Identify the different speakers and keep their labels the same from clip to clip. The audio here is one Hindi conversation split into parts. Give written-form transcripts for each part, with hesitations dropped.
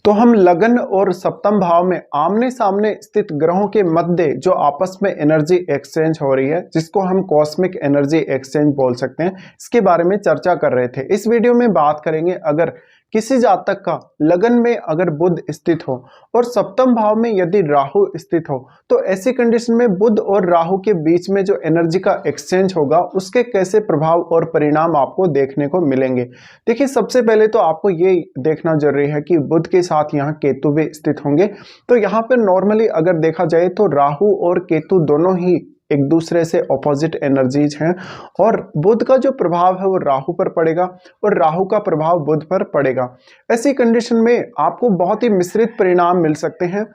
Speaker 1: तो हम लगन और सप्तम भाव में आमने सामने स्थित ग्रहों के मध्य जो आपस में एनर्जी एक्सचेंज हो रही है, जिसको हम कॉस्मिक एनर्जी एक्सचेंज बोल सकते हैं, इसके बारे में चर्चा कर रहे थे। इस वीडियो में बात करेंगे अगर किसी जातक का लगन में अगर बुध स्थित हो और सप्तम भाव में यदि राहु स्थित हो, तो ऐसी कंडीशन में बुध और राहु के बीच में जो एनर्जी का एक्सचेंज होगा उसके कैसे प्रभाव और परिणाम आपको देखने को मिलेंगे। देखिए, सबसे पहले तो आपको ये देखना जरूरी है कि बुध के साथ यहाँ केतु भी स्थित होंगे। तो यहाँ पर नॉर्मली अगर देखा जाए तो राहु और केतु दोनों ही एक दूसरे से ऑपोजिट एनर्जीज हैं और बुध का जो प्रभाव है वो राहु पर पड़ेगा और राहु का प्रभाव बुध पर पड़ेगा। ऐसी कंडीशन में आपको बहुत ही मिश्रित परिणाम मिल सकते हैं।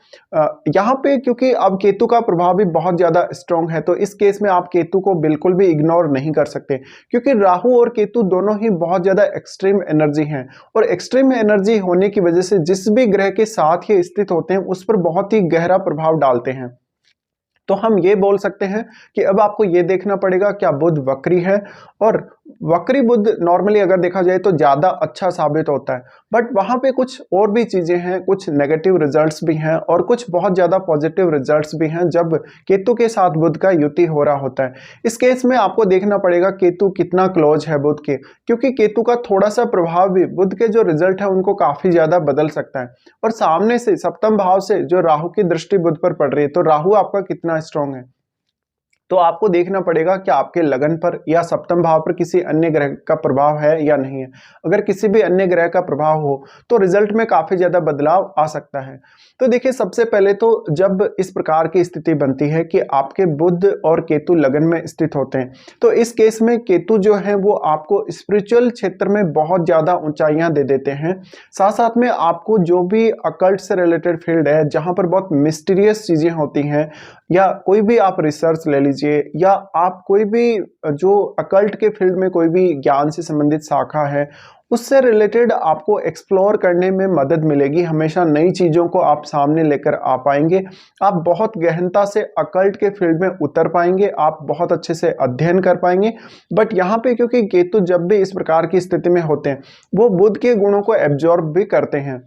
Speaker 1: यहाँ पे क्योंकि अब केतु का प्रभाव भी बहुत ज़्यादा स्ट्रॉन्ग है, तो इस केस में आप केतु को बिल्कुल भी इग्नोर नहीं कर सकते, क्योंकि राहु और केतु दोनों ही बहुत ज़्यादा एक्सट्रीम एनर्जी हैं और एक्सट्रीम एनर्जी होने की वजह से जिस भी ग्रह के साथ ये स्थित होते हैं उस पर बहुत ही गहरा प्रभाव डालते हैं। तो हम ये बोल सकते हैं कि अब आपको ये देखना पड़ेगा क्या बुध वक्री है, और वक्री बुध नॉर्मली अगर देखा जाए तो ज़्यादा अच्छा साबित होता है, बट वहाँ पे कुछ और भी चीज़ें हैं, कुछ नेगेटिव रिजल्ट्स भी हैं और कुछ बहुत ज़्यादा पॉजिटिव रिजल्ट्स भी हैं जब केतु के साथ बुध का युति हो रहा होता है। इस केस में आपको देखना पड़ेगा केतु कितना क्लोज है बुध के, क्योंकि केतु का थोड़ा सा प्रभाव भी बुध के जो रिजल्ट है उनको काफ़ी ज़्यादा बदल सकता है। और सामने से सप्तम भाव से जो राहु की दृष्टि बुध पर पड़ रही है, तो राहु आपका कितना स्ट्रांग है, तो आपको देखना पड़ेगा कि आपके लगन पर या सप्तम भाव पर किसी अन्य ग्रह का प्रभाव है या नहीं है। अगर किसी भी अन्य ग्रह का प्रभाव हो तो रिजल्ट में काफी ज्यादा बदलाव आ सकता है। तो देखिए, सबसे पहले तो जब इस प्रकार की स्थिति बनती है कि आपके बुध और केतु लगन में स्थित होते हैं, तो इस केस में केतु जो है वो आपको स्पिरिचुअल क्षेत्र में बहुत ज्यादा ऊंचाइयां दे देते हैं। साथ साथ में आपको जो भी अकल्ट से रिलेटेड फील्ड है, जहां पर बहुत मिस्टीरियस चीजें होती हैं, या कोई भी आप रिसर्च ले लीजिए, या आप कोई भी जो अकल्ट के फील्ड में कोई भी ज्ञान से संबंधित शाखा है, उससे रिलेटेड आपको एक्सप्लोर करने में मदद मिलेगी। हमेशा नई चीज़ों को आप सामने लेकर आ पाएंगे, आप बहुत गहनता से अकल्ट के फील्ड में उतर पाएंगे, आप बहुत अच्छे से अध्ययन कर पाएंगे। बट यहाँ पे क्योंकि केतु जब भी इस प्रकार की स्थिति में होते हैं वो बुध के गुणों को एब्जॉर्ब भी करते हैं।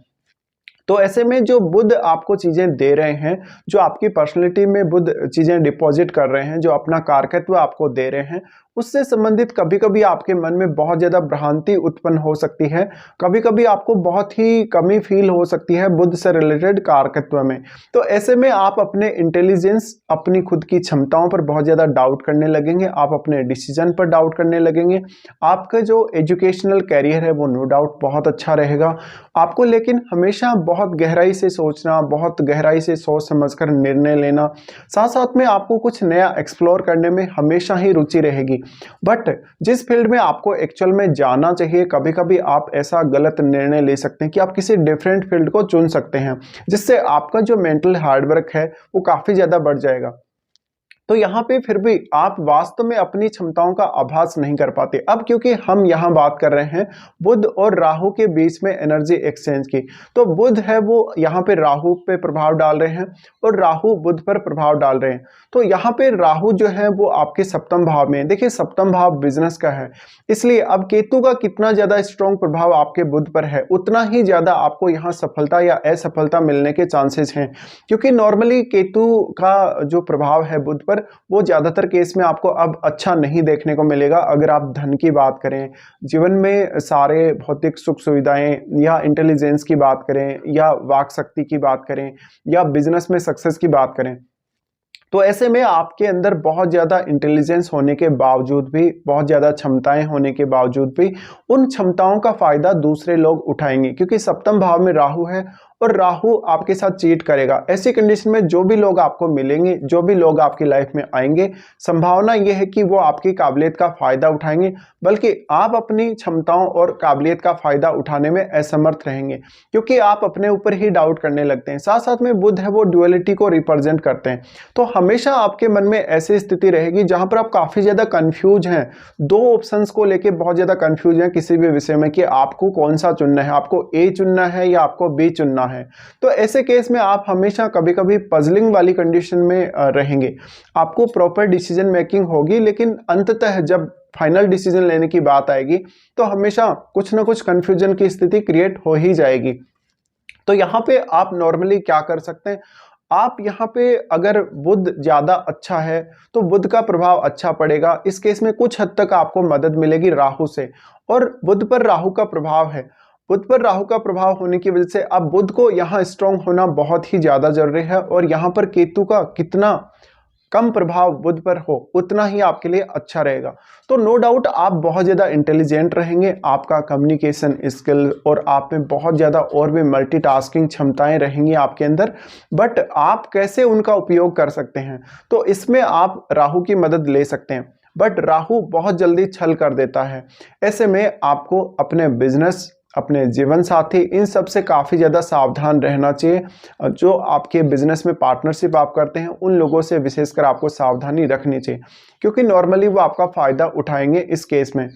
Speaker 1: तो ऐसे में जो बुध आपको चीजें दे रहे हैं, जो आपकी पर्सनैलिटी में बुध चीजें डिपॉजिट कर रहे हैं, जो अपना कारकत्व आपको दे रहे हैं, उससे संबंधित कभी कभी आपके मन में बहुत ज्यादा भ्रांति उत्पन्न हो सकती है। कभी कभी आपको बहुत ही कमी फील हो सकती है बुध से रिलेटेड कारकत्व में। तो ऐसे में आप अपने इंटेलिजेंस, अपनी खुद की क्षमताओं पर बहुत ज्यादा डाउट करने लगेंगे, आप अपने डिसीजन पर डाउट करने लगेंगे। आपका जो एजुकेशनल कैरियर है वो नो डाउट बहुत अच्छा रहेगा आपको, लेकिन हमेशा बहुत गहराई से सोचना, बहुत गहराई से सोच समझकर निर्णय लेना, साथ साथ में आपको कुछ नया एक्सप्लोर करने में हमेशा ही रुचि रहेगी। बट जिस फील्ड में आपको एक्चुअल में जाना चाहिए, कभी कभी आप ऐसा गलत निर्णय ले सकते हैं कि आप किसी डिफरेंट फील्ड को चुन सकते हैं, जिससे आपका जो मेंटल हार्डवर्क है वो काफी ज्यादा बढ़ जाएगा। तो यहाँ पे फिर भी आप वास्तव में अपनी क्षमताओं का आभास नहीं कर पाते। अब क्योंकि हम यहाँ बात कर रहे हैं बुध और राहु के बीच में एनर्जी एक्सचेंज की, तो बुध है वो यहाँ पे राहु पे प्रभाव डाल रहे हैं और राहु बुध पर प्रभाव डाल रहे हैं। तो यहाँ पे राहु जो है वो आपके सप्तम भाव में, देखिए सप्तम भाव बिजनेस का है, इसलिए अब केतु का कितना ज्यादा स्ट्रॉन्ग प्रभाव आपके बुध पर है, उतना ही ज्यादा आपको यहाँ सफलता या असफलता मिलने के चांसेस हैं। क्योंकि नॉर्मली केतु का जो प्रभाव है बुध पर, वो ज्यादातर केस में आपको अब अच्छा नहीं देखने को मिलेगा। अगर आप धन की बात करें, जीवन में सारे भौतिक सुख सुविधाएं, या इंटेलिजेंस की बात करें, या वाक शक्ति की बात करें, या बिजनेस में सक्सेस की बात करें, तो ऐसे में आपके अंदर बहुत ज़्यादा इंटेलिजेंस होने के बावजूद भी, बहुत ज़्यादा क्षमताएं होने के बावजूद भी, उन क्षमताओं का फायदा दूसरे लोग उठाएंगे, क्योंकि सप्तम भाव में राहु है और राहु आपके साथ चीट करेगा। ऐसी कंडीशन में जो भी लोग आपको मिलेंगे, जो भी लोग आपकी लाइफ में आएंगे, संभावना यह है कि वो आपकी काबिलियत का फायदा उठाएंगे, बल्कि आप अपनी क्षमताओं और काबिलियत का फायदा उठाने में असमर्थ रहेंगे, क्योंकि आप अपने ऊपर ही डाउट करने लगते हैं। साथ साथ में बुध है वो ड्युअलिटी को रिप्रेजेंट करते हैं, तो हमेशा आपके मन में ऐसी स्थिति रहेगी जहां पर आप काफी ज्यादा कंफ्यूज हैं, दो ऑप्शंस को लेके बहुत ज्यादा कंफ्यूज हैं किसी भी विषय में कि आपको कौन सा चुनना है, आपको ए चुनना है या आपको बी चुनना है। तो ऐसे केस में आप हमेशा कभी कभी पजलिंग वाली कंडीशन में रहेंगे। आपको प्रॉपर डिसीजन मेकिंग होगी, लेकिन अंततः जब फाइनल डिसीजन लेने की बात आएगी तो हमेशा कुछ ना कुछ कंफ्यूजन की स्थिति क्रिएट हो ही जाएगी। तो यहाँ पे आप नॉर्मली क्या कर सकते हैं, आप यहाँ पे अगर बुध ज़्यादा अच्छा है तो बुध का प्रभाव अच्छा पड़ेगा। इस केस में कुछ हद तक आपको मदद मिलेगी राहु से, और बुध पर राहु का प्रभाव है। बुध पर राहु का प्रभाव होने की वजह से अब बुध को यहाँ स्ट्रांग होना बहुत ही ज़्यादा जरूरी है, और यहाँ पर केतु का कितना कम प्रभाव बुध पर हो उतना ही आपके लिए अच्छा रहेगा। तो नो डाउट आप बहुत ज़्यादा इंटेलिजेंट रहेंगे, आपका कम्युनिकेशन स्किल और आप में बहुत ज़्यादा और भी मल्टीटास्किंग क्षमताएं रहेंगी आपके अंदर, बट आप कैसे उनका उपयोग कर सकते हैं, तो इसमें आप राहु की मदद ले सकते हैं। बट राहु बहुत जल्दी छल कर देता है, ऐसे में आपको अपने बिजनेस, अपने जीवन साथी, इन सब से काफ़ी ज़्यादा सावधान रहना चाहिए। जो आपके बिजनेस में पार्टनरशिप आप करते हैं उन लोगों से विशेषकर आपको सावधानी रखनी चाहिए, क्योंकि नॉर्मली वो आपका फ़ायदा उठाएंगे इस केस में।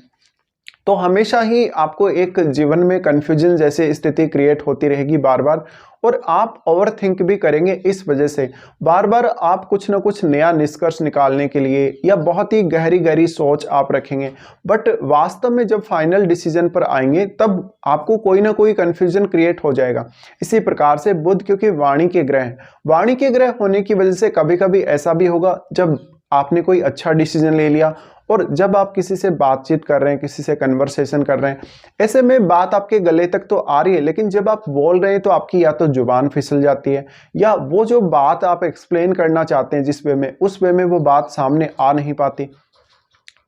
Speaker 1: तो हमेशा ही आपको एक जीवन में कन्फ्यूजन जैसी स्थिति क्रिएट होती रहेगी बार बार, और आप ओवर थिंक भी करेंगे। इस वजह से बार बार आप कुछ ना कुछ नया निष्कर्ष निकालने के लिए या बहुत ही गहरी गहरी सोच आप रखेंगे, बट वास्तव में जब फाइनल डिसीजन पर आएंगे तब आपको कोई ना कोई कन्फ्यूजन क्रिएट हो जाएगा। इसी प्रकार से बुध क्योंकि वाणी के ग्रह हैं, वाणी के ग्रह होने की वजह से कभी कभी ऐसा भी होगा जब आपने कोई अच्छा डिसीजन ले लिया और जब आप किसी से बातचीत कर रहे हैं, किसी से कन्वर्सेशन कर रहे हैं, ऐसे में बात आपके गले तक तो आ रही है, लेकिन जब आप बोल रहे हैं तो आपकी या तो जुबान फिसल जाती है, या वो जो बात आप एक्सप्लेन करना चाहते हैं जिस वे में, उस वे में वो बात सामने आ नहीं पाती।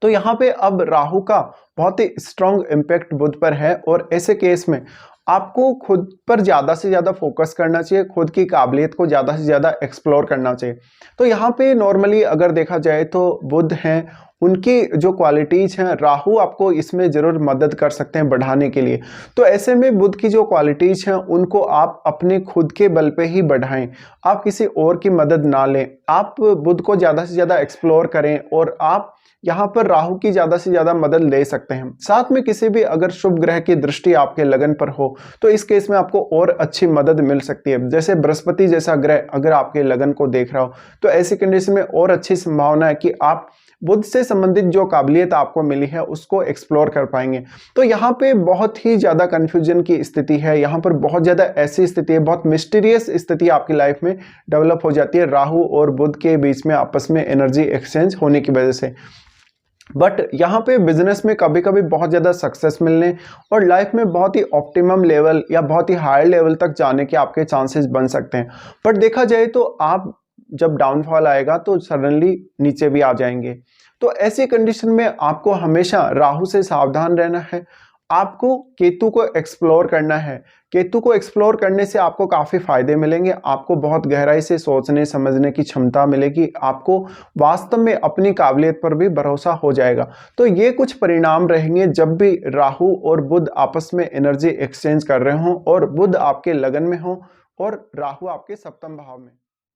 Speaker 1: तो यहाँ पे अब राहु का बहुत ही स्ट्रॉन्ग इम्पैक्ट बुध पर है, और ऐसे केस में आपको खुद पर ज़्यादा से ज़्यादा फोकस करना चाहिए, खुद की काबिलियत को ज़्यादा से ज़्यादा एक्सप्लोर करना चाहिए। तो यहाँ पे नॉर्मली अगर देखा जाए तो बुध हैं, उनकी जो क्वालिटीज़ हैं, राहु आपको इसमें ज़रूर मदद कर सकते हैं बढ़ाने के लिए। तो ऐसे में बुध की जो क्वालिटीज़ हैं उनको आप अपने खुद के बल पे ही बढ़ाएं, आप किसी और की मदद ना लें। आप बुध को ज़्यादा से ज़्यादा एक्सप्लोर करें, और आप यहाँ पर राहु की ज़्यादा से ज़्यादा मदद ले सकते हैं। साथ में किसी भी अगर शुभ ग्रह की दृष्टि आपके लगन पर हो तो इस केस में आपको और अच्छी मदद मिल सकती है। जैसे बृहस्पति जैसा ग्रह अगर आपके लगन को देख रहा हो तो ऐसी कंडीशन में और अच्छी संभावना है कि आप बुध से संबंधित जो काबिलियत आपको मिली है उसको एक्सप्लोर कर पाएंगे। तो यहाँ पे बहुत ही ज़्यादा कन्फ्यूजन की स्थिति है, यहाँ पर बहुत ज़्यादा ऐसी स्थिति है, बहुत मिस्टीरियस स्थिति आपकी लाइफ में डेवलप हो जाती है राहु और बुध के बीच में आपस में एनर्जी एक्सचेंज होने की वजह से। बट यहाँ पे बिजनेस में कभी कभी बहुत ज़्यादा सक्सेस मिलने और लाइफ में बहुत ही ऑप्टिमम लेवल या बहुत ही हायर लेवल तक जाने के आपके चांसेस बन सकते हैं। बट देखा जाए तो आप जब डाउनफॉल आएगा तो सडनली नीचे भी आ जाएंगे। तो ऐसी कंडीशन में आपको हमेशा राहु से सावधान रहना है, आपको केतु को एक्सप्लोर करना है। केतु को एक्सप्लोर करने से आपको काफ़ी फायदे मिलेंगे, आपको बहुत गहराई से सोचने समझने की क्षमता मिलेगी, आपको वास्तव में अपनी काबिलियत पर भी भरोसा हो जाएगा। तो ये कुछ परिणाम रहेंगे जब भी राहु और बुध आपस में एनर्जी एक्सचेंज कर रहे हों और बुध आपके लगन में हो और राहु आपके सप्तम भाव में।